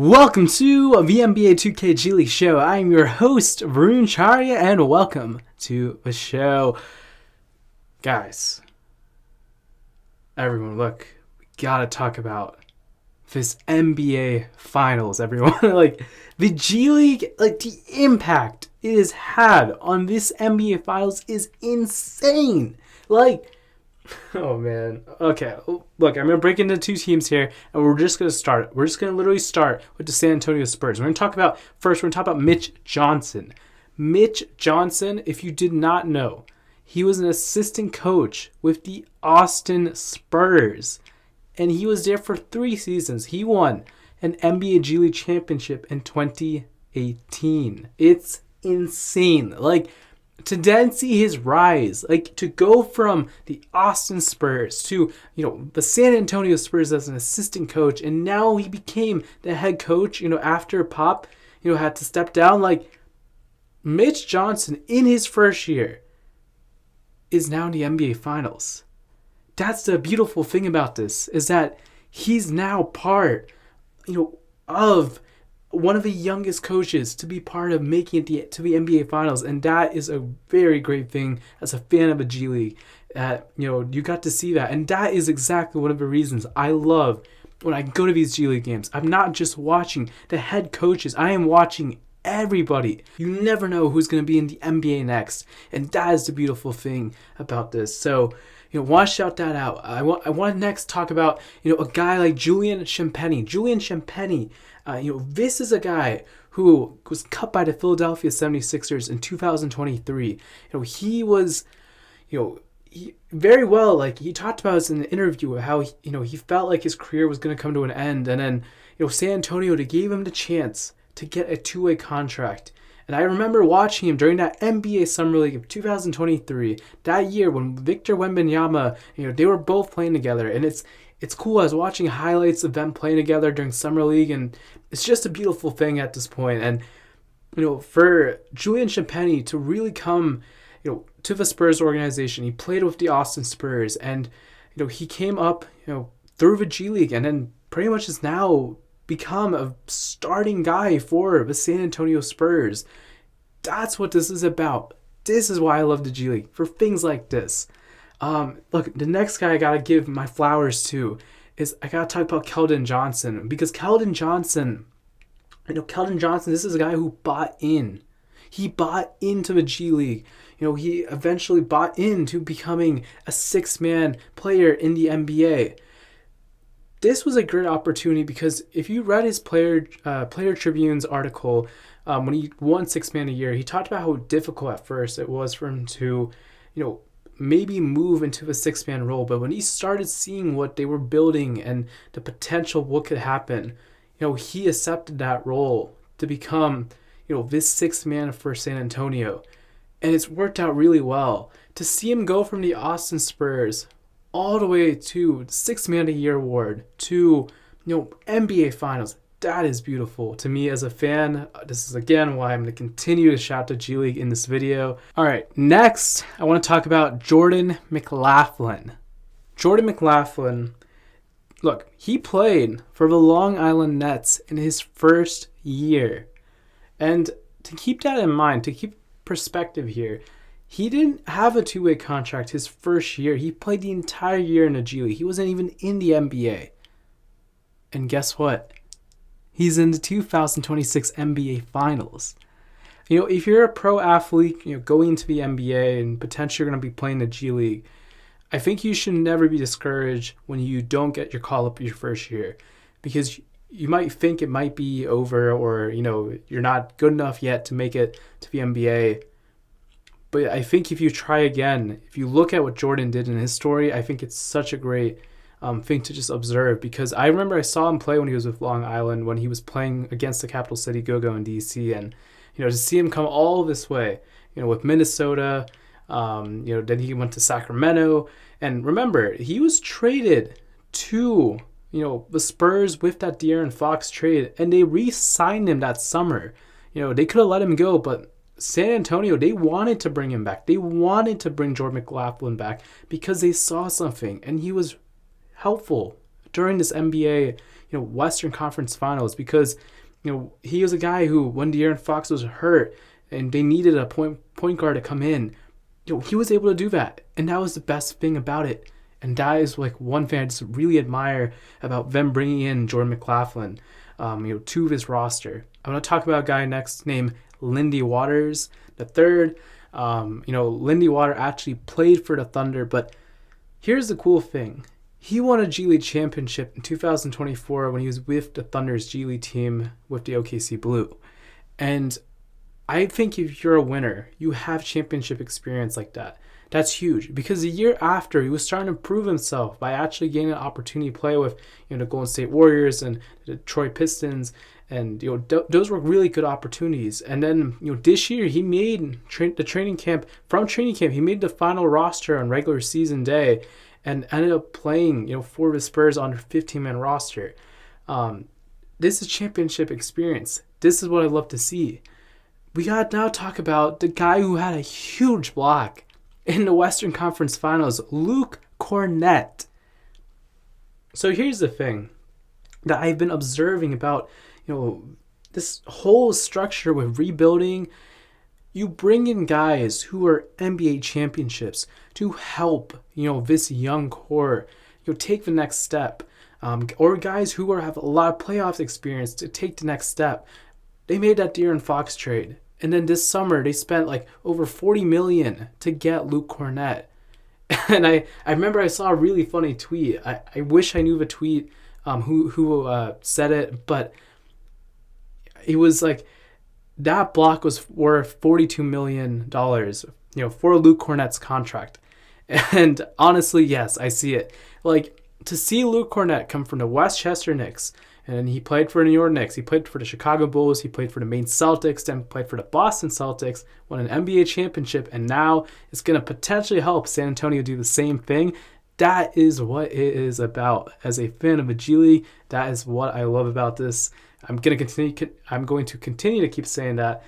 Welcome to the NBA 2K G League show. I am your host, Varun Charya, and welcome to the show. Guys, everyone, look, we gotta talk about this NBA Finals, everyone. The G League, the impact it has had on this NBA Finals is insane. Oh, man. Okay, look, I'm going to break into two teams here, and we're just going to start. We're just going to literally start with the San Antonio Spurs. We're going to talk about Mitch Johnson. Mitch Johnson, if you did not know, he was an assistant coach with the Austin Spurs, and he was there for 3 seasons. He won an NBA G League championship in 2018. It's insane. To then see his rise, to go from the Austin Spurs to, the San Antonio Spurs as an assistant coach, and now he became the head coach, after Pop, had to step down. Mitch Johnson, in his first year, is now in the NBA Finals. That's the beautiful thing about this, is that he's now part, of one of the youngest coaches to be part of making it to the NBA Finals, and that is a very great thing as a fan of the G League. You got to see that, and that is exactly one of the reasons I love when I go to these G League games. I'm not just watching the head coaches, I am watching everybody. You never know who's going to be in the NBA next, and that is the beautiful thing about this. So, want to shout that out. I want to next talk about, a guy like Julian Champagnie. Julian Champagnie, this is a guy who was cut by the Philadelphia 76ers in 2023. He was, he very well, he talked about this in the interview, how, he felt like his career was going to come to an end. And then, San Antonio, they gave him the chance to get a 2-way contract. And I remember watching him during that NBA Summer League of 2023, that year when Victor Wembanyama, they were both playing together. And it's cool. I was watching highlights of them playing together during Summer League, and it's just a beautiful thing at this point. And, for Julian Champagnie to really come, to the Spurs organization, he played with the Austin Spurs, and, he came up, through the G League, and then pretty much is now become a starting guy for the San Antonio Spurs. That's what this is about. This is why I love the G League, for things like this. Look, the next guy I gotta give my flowers to is I gotta talk about Keldon Johnson, because Keldon Johnson, this is a guy who bought in. He bought into the G League. He eventually bought into becoming a 6-man player in the NBA. This was a great opportunity because if you read his Player Tribune's article, when he won 6-man a year, he talked about how difficult at first it was for him to, maybe move into the 6-man role. But when he started seeing what they were building and the potential what could happen, he accepted that role to become, this 6-man for San Antonio. And it's worked out really well. To see him go from the Austin Spurs all the way to 6-man a year award to, NBA Finals, that is beautiful to me as a fan. This is again why I'm going to continue to shout to G League in this video. All right, next I want to talk about Jordan McLaughlin. Jordan McLaughlin, look, he played for the Long Island Nets in his first year. And to keep that in mind, to keep perspective here, he didn't have a 2-way contract his first year. He played the entire year in the G League. He wasn't even in the NBA. And guess what? He's in the 2026 NBA Finals. If you're a pro athlete, going into the NBA and potentially you're going to be playing the G League, I think you should never be discouraged when you don't get your call up your first year, because you might think it might be over, or, you're not good enough yet to make it to the NBA. But I think if you try again, if you look at what Jordan did in his story, I think it's such a great thing to just observe, because I remember I saw him play when he was with Long Island, when he was playing against the Capital City Go-Go in DC, and to see him come all this way, with Minnesota, then he went to Sacramento, and remember, he was traded to the Spurs with that De'Aaron Fox trade, and they re-signed him that summer. They could have let him go, but San Antonio, they wanted to bring him back. They wanted to bring Jordan McLaughlin back because they saw something, and he was helpful during this NBA, Western Conference Finals because, he was a guy who, when De'Aaron Fox was hurt and they needed a point guard to come in, he was able to do that. And that was the best thing about it. And that is like one thing I just really admire about them bringing in Jordan McLaughlin, to his roster. I'm going to talk about a guy next named Lindy Waters III. Lindy Waters actually played for the Thunder, but here's the cool thing. He won a G League championship in 2024 when he was with the Thunder's G League team with the OKC Blue. And I think if you're a winner, you have championship experience like that. That's huge because the year after, he was starting to prove himself by actually getting an opportunity to play with the Golden State Warriors and the Detroit Pistons. And those were really good opportunities. And then this year he made the training camp. From training camp, he made the final roster on regular season day, and ended up playing for the Spurs on their 15-man roster. This is championship experience. This is what I love to see. We gotta now talk about the guy who had a huge block in the Western Conference Finals, Luke Kornet. So here's the thing that I've been observing about this whole structure with rebuilding. You bring in guys who are NBA championships to help this young core take the next step, or guys who have a lot of playoff experience to take the next step. They made that De'Aaron Fox trade, and then this summer they spent like over $40 million to get Luke Kornet. And I remember I saw a really funny tweet. I wish I knew the tweet who said it, but it was like that block was worth $42 million, for Luke Kornet's contract. And honestly, yes, I see it. Like, to see Luke Kornet come from the Westchester Knicks, and he played for the New York Knicks, he played for the Chicago Bulls, he played for the Maine Celtics, then played for the Boston Celtics, won an NBA championship, and now it's going to potentially help San Antonio do the same thing. That is what it is about. As a fan of the G League, that is what I love about this. I'm going to continue to keep saying that.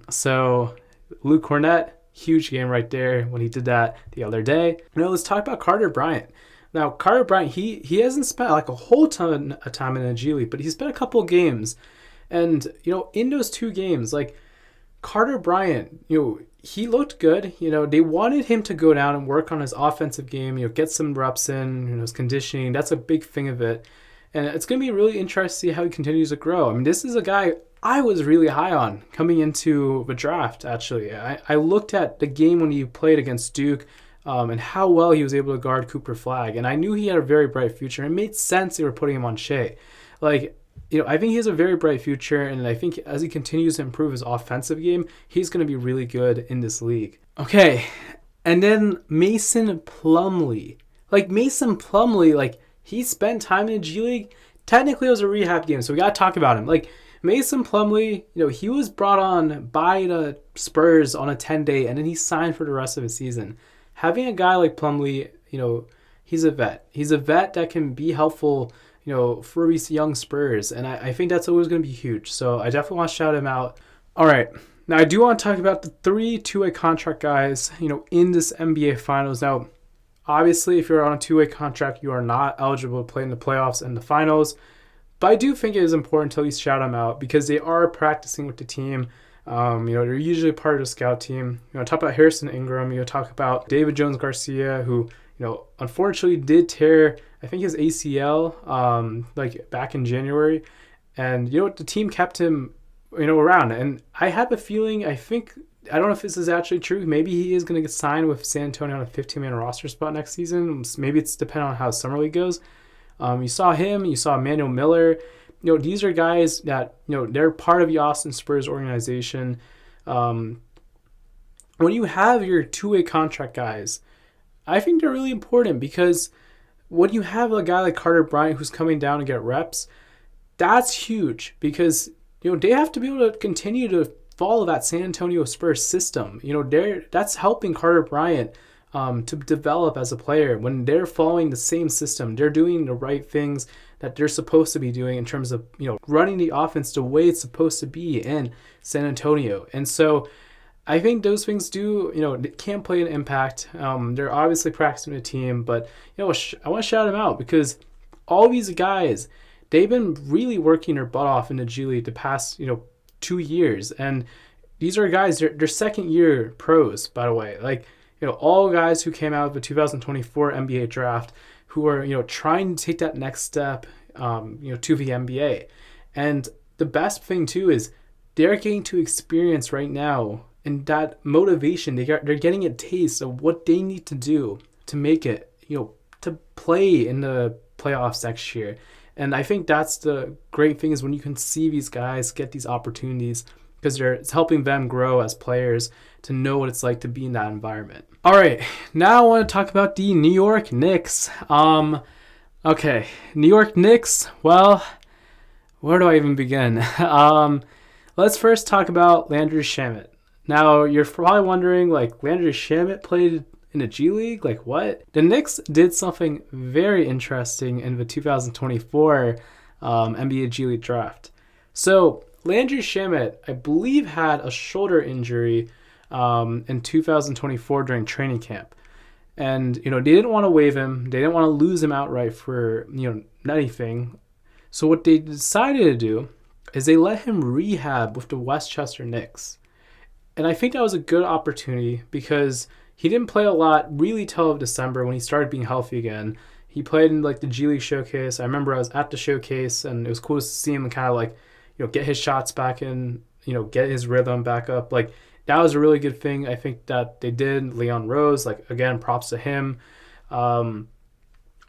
So Luke Kornet, huge game right there when he did that the other day. Let's talk about Carter Bryant. Now, Carter Bryant, he hasn't spent like a whole ton of time in the G League, but he's spent a couple of games. And, in those 2 games, like Carter Bryant, he looked good. They wanted him to go down and work on his offensive game, get some reps in, his conditioning. That's a big thing of it. And it's going to be really interesting to see how he continues to grow. I mean, this is a guy I was really high on coming into the draft, actually. I looked at the game when he played against Duke and how well he was able to guard Cooper Flagg. And I knew he had a very bright future. It made sense they were putting him on Shea. Like, I think he has a very bright future. And I think as he continues to improve his offensive game, he's going to be really good in this league. Okay. And then Mason Plumlee. He spent time in the G League. Technically, it was a rehab game, so we got to talk about him. Like, Mason Plumlee, he was brought on by the Spurs on a 10-day, and then he signed for the rest of the season. Having a guy like Plumlee, he's a vet. He's a vet that can be helpful, for these young Spurs, and I think that's always going to be huge. So I definitely want to shout him out. All right. Now, I do want to talk about the 3 two-way contract guys, in this NBA Finals. Now, obviously, if you're on a 2-way contract, you are not eligible to play in the playoffs and the finals. But I do think it is important to at least shout them out because they are practicing with the team. They're usually part of the scout team. Talk about Harrison Ingram. Talk about David Jones Garcia, who, unfortunately did tear, I think, his ACL, back in January. And, the team kept him, around. And I have a feeling, I don't know if this is actually true. Maybe he is going to get signed with San Antonio on a 15-man roster spot next season. Maybe it's depending on how Summer League goes. You saw him. You saw Emanuel Miller. These are guys that, they're part of the Austin Spurs organization. When you have your 2-way contract guys, I think they're really important because when you have a guy like Carter Bryant who's coming down to get reps, that's huge because, they have to be able to continue to follow that San Antonio Spurs system. That's helping Carter Bryant to develop as a player. When they're following the same system, they're doing the right things that they're supposed to be doing in terms of, running the offense the way it's supposed to be in San Antonio. And so I think those things do, can play an impact. They're obviously practicing a team, but, I want to shout them out because all these guys, they've been really working their butt off in the G League the past, 2 years. And these are guys, they're second year pros, by the way. Like, all guys who came out of the 2024 NBA draft who are, trying to take that next step, to the NBA. And the best thing too is they're getting to experience right now, and that motivation, they're getting a taste of what they need to do to make it, to play in the playoffs next year. And I think that's the great thing, is when you can see these guys get these opportunities, because it's helping them grow as players to know what it's like to be in that environment. All right, now I want to talk about the New York Knicks. Okay, New York Knicks, well, where do I even begin? Let's first talk about Landry Shamet. Now, you're probably wondering, like, Landry Shamet played in the G League? Like, what? The Knicks did something very interesting in the 2024 NBA G League draft. So, Landry Shamet, I believe, had a shoulder injury in 2024 during training camp. And, they didn't want to waive him. They didn't want to lose him outright for, anything. So what they decided to do is they let him rehab with the Westchester Knicks. And I think that was a good opportunity, because he didn't play a lot really till December when he started being healthy again. He played in like the G League showcase. I remember I was at the showcase, and it was cool to see him kind of like, get his shots back in, get his rhythm back up. Like, that was a really good thing, I think, that they did. Leon Rose, like, again, props to him. That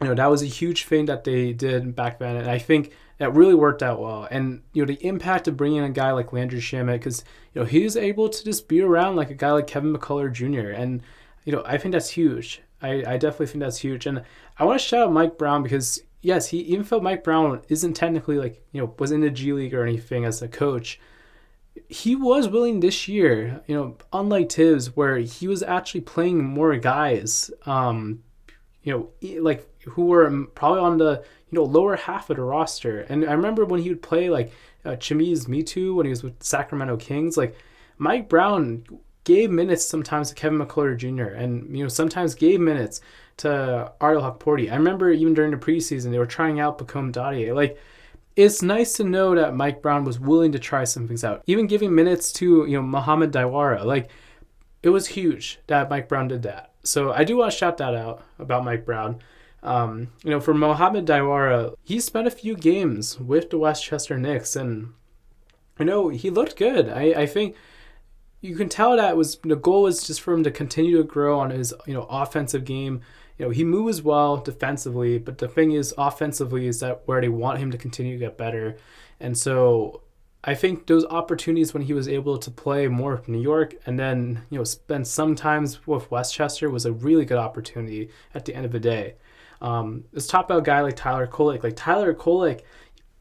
was a huge thing that they did back then, and I think that really worked out well. And, the impact of bringing in a guy like Landry Shamet, because, he's able to just be around like a guy like Kevin McCullar Jr., and, I think that's huge. I definitely think that's huge. And I want to shout out Mike Brown, because, yes, even though Mike Brown isn't technically like, was in the G League or anything as a coach, he was willing this year, unlike Tibbs, where he was actually playing more guys, like who were probably on the, lower half of the roster. And I remember when he would play like Chimiz Mitu when he was with Sacramento Kings, like Mike Brown gave minutes sometimes to Kevin McCullar Jr. and, sometimes gave minutes to Ariel Hukporti. I remember even during the preseason, they were trying out Pacome Dadiet. Like, it's nice to know that Mike Brown was willing to try some things out. Even giving minutes to, Mohamad Diawara. Like, it was huge that Mike Brown did that. So I do want to shout that out about Mike Brown. For Mohamad Diawara, he spent a few games with the Westchester Knicks, and, he looked good. I think you can tell that the goal was just for him to continue to grow on his, offensive game. He moves well defensively, but the thing is, offensively is that where they want him to continue to get better. And so I think those opportunities when he was able to play more with New York and then, spend some times with Westchester was a really good opportunity at the end of the day. Let's talk about a guy like Tyler Kolek. Like, Tyler Kolek,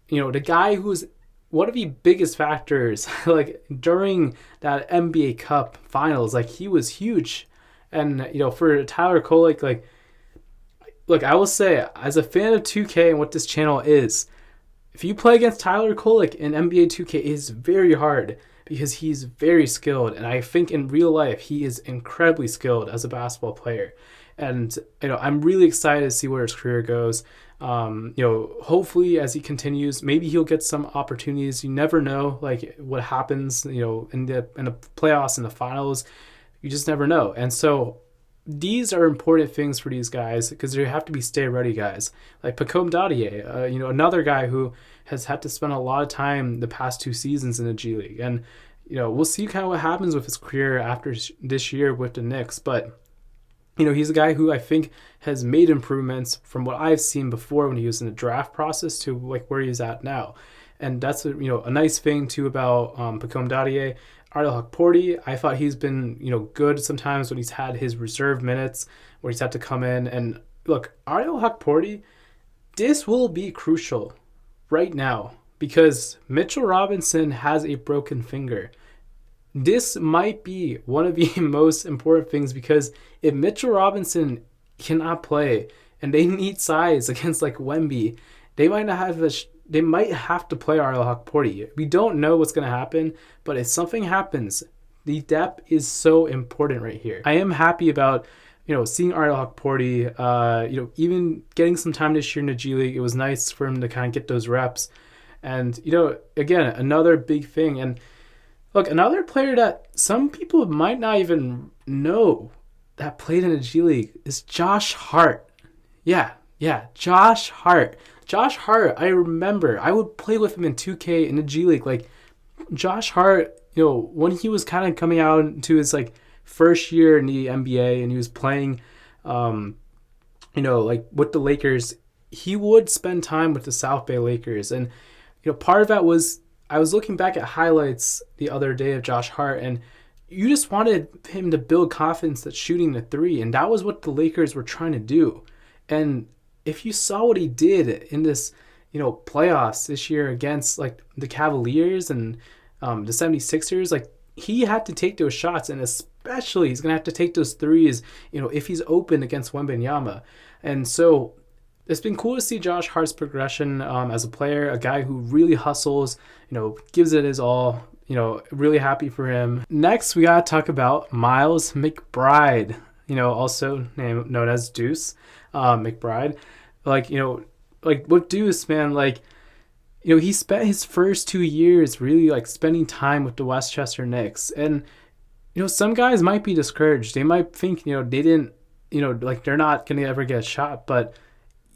the guy who's one of the biggest factors, like, during that NBA Cup finals, like, he was huge. And, for Tyler Kolek, like, look, I will say, as a fan of 2K and what this channel is, if you play against Tyler Kolek in NBA 2K, it is very hard, because he's very skilled. And I think in real life, he is incredibly skilled as a basketball player. And, I'm really excited to see where his career goes. Hopefully as he continues, maybe he'll get some opportunities. You never know, like, what happens, in the playoffs and the finals. You just never know. And so these are important things for these guys, because they have to be stay-ready guys. Like Pacome Dadiet, another guy who has had to spend a lot of time the past 2 seasons in the G League. And, we'll see kind of what happens with his career after this year with the Knicks. But, he's a guy who I think has made improvements from what I've seen before when he was in the draft process to, like, where he's at now. And that's, a nice thing, too, about Pacome Dadiet. Ariel Hukporti, I thought he's been, good sometimes when he's had his reserve minutes where he's had to come in. And look, Ariel Hukporti, this will be crucial right now, because Mitchell Robinson has a broken finger. This might be one of the most important things, because if Mitchell Robinson cannot play and they need size against like Wemby, they might have to play Ariel Hukporti. We don't know what's going to happen, but if something happens, the depth is so important right here. I am happy about seeing Ariel Hukporti, even getting some time this year in the G League, it was nice for him to kind of get those reps. And, again, another big thing. And look, another player that some people might not even know that played in the G League is Josh Hart. Yeah, Josh Hart. Josh Hart, I remember, I would play with him in 2K in the G League. Like, Josh Hart, when he was kind of coming out into his, first year in the NBA and he was playing, with the Lakers, he would spend time with the South Bay Lakers. And, part of that was, I was looking back at highlights the other day of Josh Hart, and you just wanted him to build confidence that's shooting the three, and that was what the Lakers were trying to do. And if you saw what he did in this, playoffs this year against the Cavaliers and the 76ers, he had to take those shots, and especially he's gonna have to take those threes, if he's open against Wembanyama. And so it's been cool to see Josh Hart's progression as a player, a guy who really hustles, gives it his all. Really happy for him. Next, we gotta talk about Miles McBride, also known as Deuce McBride. With Deuce, man, he spent his first 2 years really spending time with the Westchester Knicks. And, some guys might be discouraged. They might think, they didn't, they're not going to ever get a shot. But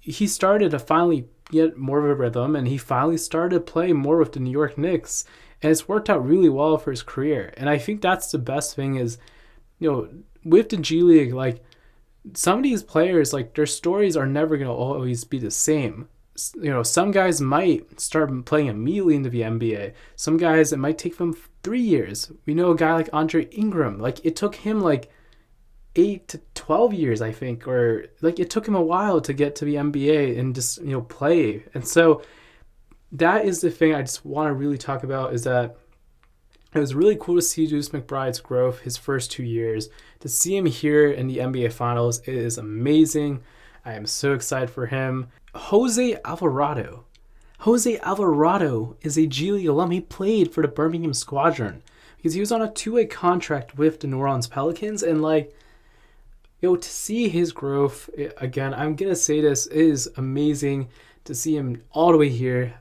he started to finally get more of a rhythm, and he finally started to play more with the New York Knicks. And it's worked out really well for his career. And I think that's the best thing is, with the G League, some of these players, their stories are never going to always be the same. Some guys might start playing immediately into the NBA. Some guys, it might take them 3 years. We know a guy like Andre Ingram. It took him 8 to 12 years, I think. Or it took him a while to get to the NBA and just, play. And so that is the thing I just want to really talk about, is that it was really cool to see Deuce McBride's growth his first 2 years. To see him here in the NBA Finals, it is amazing. I am so excited for him. Jose Alvarado. Jose Alvarado is a G League alum. He played for the Birmingham Squadron because he was on a 2-way contract with the New Orleans Pelicans. And to see his growth, again, I'm going to say this, is amazing to see him all the way here.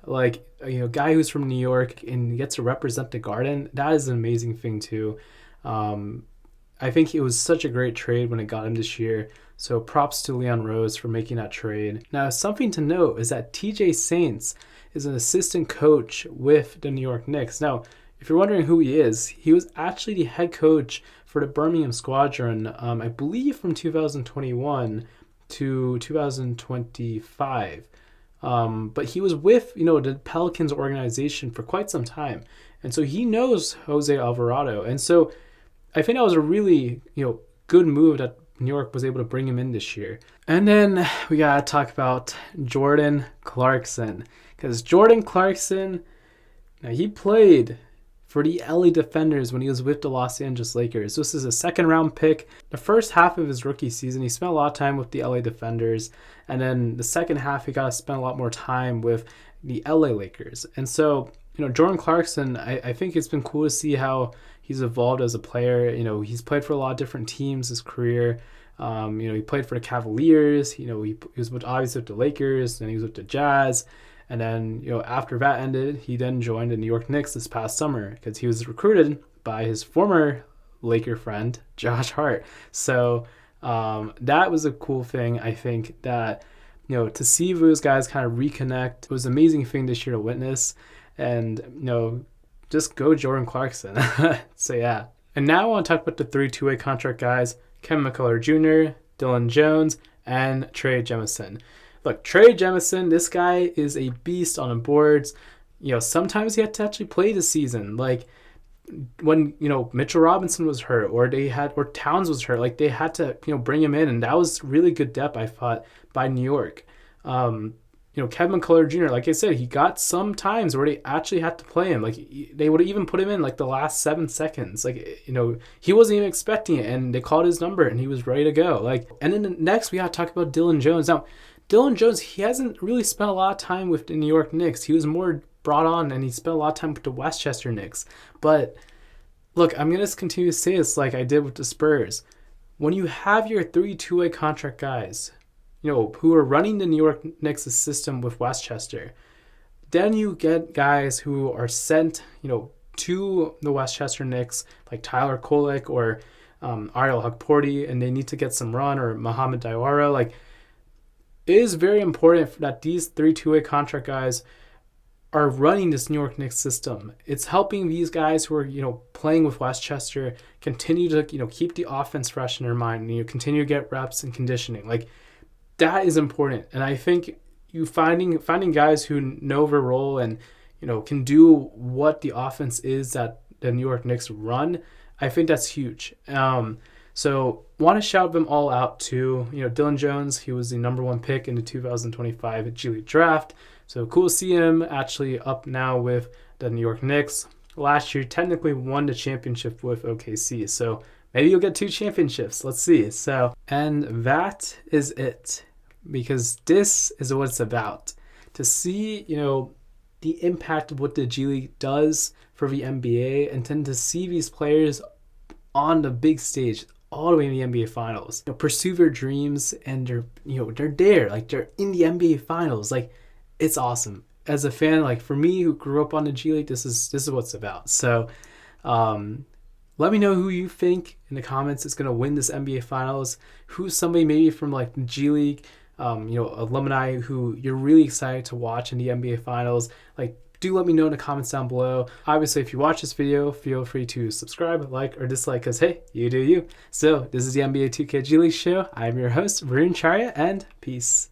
Guy who's from New York and gets to represent the Garden. That is an amazing thing too. I think it was such a great trade when it got him this year. So props to Leon Rose for making that trade. Now, something to note is that TJ Saints is an assistant coach with the New York Knicks. Now, if you're wondering who he is, he was actually the head coach for the Birmingham Squadron, I believe from 2021 to 2025. But he was with, the Pelicans organization for quite some time. And so he knows Jose Alvarado. And so I think that was a really, good move that New York was able to bring him in this year. And then we got to talk about Jordan Clarkson. Because Jordan Clarkson, now he played for the LA Defenders when he was with the Los Angeles Lakers. This is a second-round pick. The first half of his rookie season, he spent a lot of time with the LA Defenders. And then the second half, he got to spend a lot more time with the LA Lakers. And so, Jordan Clarkson, I think it's been cool to see how he's evolved as a player. He's played for a lot of different teams his career. He played for the Cavaliers. He was obviously with the Lakers. Then he was with the Jazz. And then, after that ended, he then joined the New York Knicks this past summer because he was recruited by his former Laker friend, Josh Hart. So that was a cool thing. I think that, to see those guys kind of reconnect, it was an amazing thing this year to witness. And, just go Jordan Clarkson. So, yeah. And now I want to talk about the 3 two-way contract guys, Kevin McCullar Jr., Dillon Jones, and Trey Jemison. Look, Trey Jemison, this guy is a beast on the boards. Sometimes he had to actually play the season. When, Mitchell Robinson was hurt or Towns was hurt, they had to, bring him in. And that was really good depth, I thought, by New York. Kevin McCullar Jr., like I said, he got some times where they actually had to play him. They would have even put him in the last 7 seconds. He wasn't even expecting it, and they called his number, and he was ready to go. And then next we got to talk about Dillon Jones. Now, Dillon Jones, he hasn't really spent a lot of time with the New York Knicks. He was more brought on, and he spent a lot of time with the Westchester Knicks. But look, I'm going to continue to say this like I did with the Spurs. when you have your 3 two-way contract guys, who are running the New York Knicks system with Westchester, then you get guys who are sent, to the Westchester Knicks, like Tyler Kolek or Ariel Hukporti, and they need to get some run, or Mohamad Diawara. Like, it is very important that these 3 two-way contract guys are running this New York Knicks system. It's helping these guys who are, playing with Westchester continue to, keep the offense fresh in their mind, and continue to get reps and conditioning. Like, that is important. And I think you finding guys who know their role and, can do what the offense is that the New York Knicks run, I think that's huge. So want to shout them all out too. Dillon Jones, he was the number 1 pick in the 2025 G League draft. So cool to see him actually up now with the New York Knicks. Last year, technically won the championship with OKC. So maybe you'll get 2 championships. Let's see. And that is it, because this is what it's about. To see, the impact of what the G League does for the NBA, and then to see these players on the big stage all the way in the NBA Finals, pursue their dreams, and they're there, like they're in the NBA Finals. Like, it's awesome. As a fan, like for me who grew up on the G League, this is what it's about. So, let me know who you think in the comments is going to win this NBA Finals. Who's somebody maybe from like the G League, alumni who you're really excited to watch in the NBA Finals. Like, do let me know in the comments down below. Obviously, if you watch this video, feel free to subscribe, like, or dislike, because hey, you do you. So this is the NBA 2K G League show. I'm your host, Varun Charya, and peace.